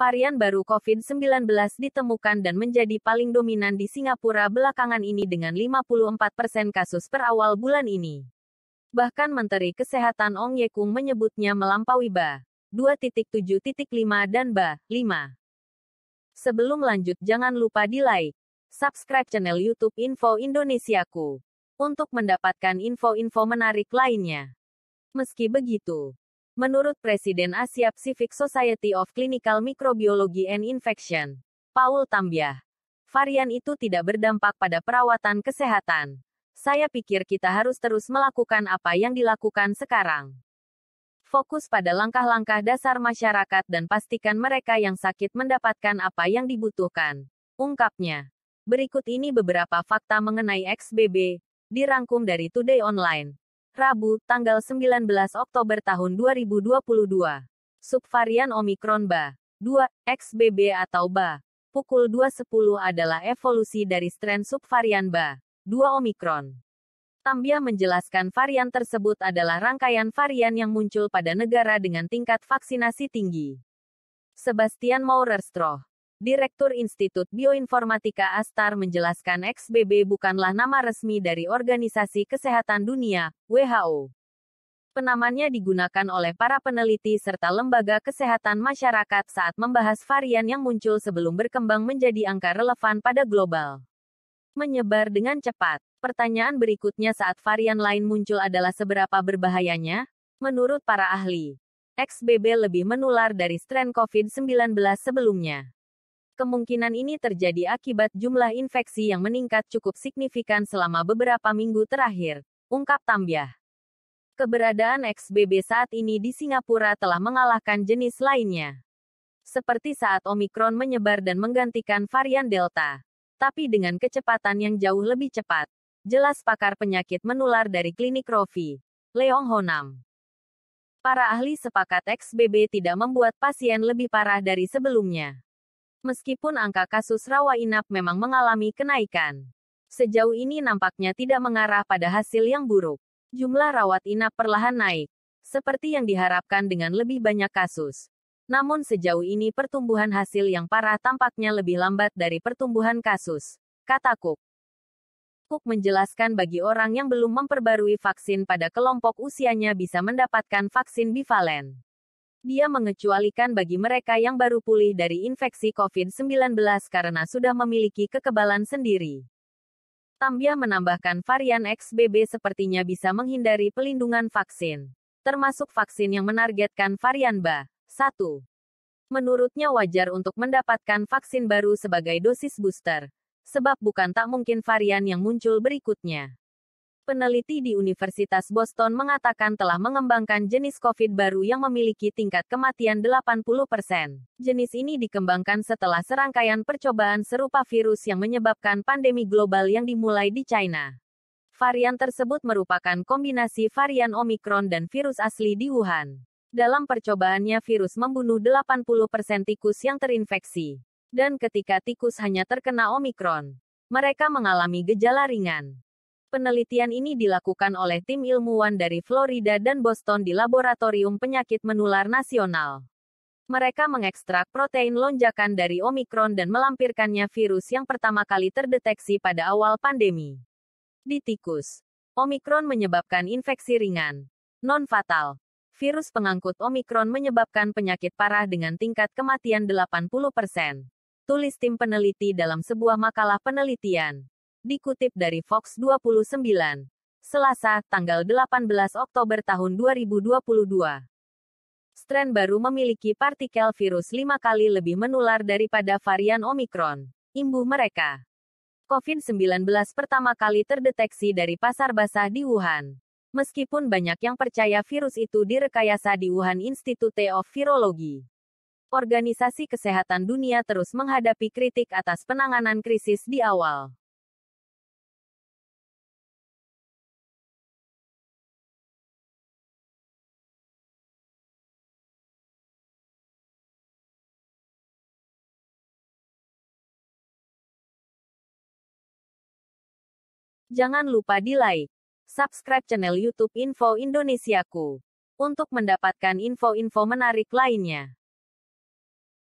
Varian baru COVID-19 ditemukan dan menjadi paling dominan di Singapura belakangan ini dengan 54% kasus per awal bulan ini. Bahkan Menteri Kesehatan Ong Ye Kung menyebutnya melampaui BA.2.7.5 dan BA.5. Sebelum lanjut jangan lupa di like, subscribe channel YouTube Info Indonesiaku untuk mendapatkan info-info menarik lainnya. Meski begitu, menurut Presiden Asia Pacific Society of Clinical Microbiology and Infection, Paul Tambyah, varian itu tidak berdampak pada perawatan kesehatan. Saya pikir kita harus terus melakukan apa yang dilakukan sekarang. Fokus pada langkah-langkah dasar masyarakat dan pastikan mereka yang sakit mendapatkan apa yang dibutuhkan, ungkapnya. Berikut ini beberapa fakta mengenai XBB, dirangkum dari Today Online. Rabu, tanggal 19 Oktober tahun 2022. Subvarian Omikron BA.2, XBB atau BA.pukul 2.10 adalah evolusi dari strain subvarian BA.2 Omikron. Tambyah menjelaskan varian tersebut adalah rangkaian varian yang muncul pada negara dengan tingkat vaksinasi tinggi. Sebastian Maurer-Stroh, Direktur Institut Bioinformatika Astar menjelaskan XBB bukanlah nama resmi dari Organisasi Kesehatan Dunia, WHO. Penamannya digunakan oleh para peneliti serta lembaga kesehatan masyarakat saat membahas varian yang muncul sebelum berkembang menjadi angka relevan pada global. Menyebar dengan cepat. Pertanyaan berikutnya saat varian lain muncul adalah seberapa berbahayanya? Menurut para ahli, XBB lebih menular dari strain COVID-19 sebelumnya. Kemungkinan ini terjadi akibat jumlah infeksi yang meningkat cukup signifikan selama beberapa minggu terakhir, ungkap Tambyah. Keberadaan XBB saat ini di Singapura telah mengalahkan jenis lainnya. Seperti saat Omikron menyebar dan menggantikan varian Delta. Tapi dengan kecepatan yang jauh lebih cepat. Jelas pakar penyakit menular dari klinik Rovi, Leong Honam. Para ahli sepakat XBB tidak membuat pasien lebih parah dari sebelumnya. Meskipun angka kasus rawat inap memang mengalami kenaikan. Sejauh ini nampaknya tidak mengarah pada hasil yang buruk. Jumlah rawat inap perlahan naik. Seperti yang diharapkan dengan lebih banyak kasus. Namun sejauh ini pertumbuhan hasil yang parah tampaknya lebih lambat dari pertumbuhan kasus, kata Cook. Cook menjelaskan bagi orang yang belum memperbarui vaksin pada kelompok usianya bisa mendapatkan vaksin bivalen. Dia mengecualikan bagi mereka yang baru pulih dari infeksi COVID-19 karena sudah memiliki kekebalan sendiri. Tambyah menambahkan varian XBB sepertinya bisa menghindari pelindungan vaksin, termasuk vaksin yang menargetkan varian BA.1. Menurutnya wajar untuk mendapatkan vaksin baru sebagai dosis booster. Sebab bukan tak mungkin varian yang muncul berikutnya. Peneliti di Universitas Boston mengatakan telah mengembangkan jenis COVID baru yang memiliki tingkat kematian 80%. Jenis ini dikembangkan setelah serangkaian percobaan serupa virus yang menyebabkan pandemi global yang dimulai di China. Varian tersebut merupakan kombinasi varian Omikron dan virus asli di Wuhan. Dalam percobaannya virus membunuh 80% tikus yang terinfeksi. Dan ketika tikus hanya terkena Omikron, mereka mengalami gejala ringan. Penelitian ini dilakukan oleh tim ilmuwan dari Florida dan Boston di Laboratorium Penyakit Menular Nasional. Mereka mengekstrak protein lonjakan dari Omikron dan melampirkannya virus yang pertama kali terdeteksi pada awal pandemi. Di tikus, Omikron menyebabkan infeksi ringan, non-fatal. Virus pengangkut Omikron menyebabkan penyakit parah dengan tingkat kematian 80%. Tulis tim peneliti dalam sebuah makalah penelitian. Dikutip dari Fox 29. Selasa, tanggal 18 Oktober tahun 2022. Strain baru memiliki partikel virus 5 kali lebih menular daripada varian Omikron. Imbuh mereka. COVID-19 pertama kali terdeteksi dari pasar basah di Wuhan. Meskipun banyak yang percaya virus itu direkayasa di Wuhan Institute of Virology. Organisasi Kesehatan Dunia terus menghadapi kritik atas penanganan krisis di awal. Jangan lupa di like, subscribe channel YouTube Info Indonesiaku untuk mendapatkan info-info menarik lainnya.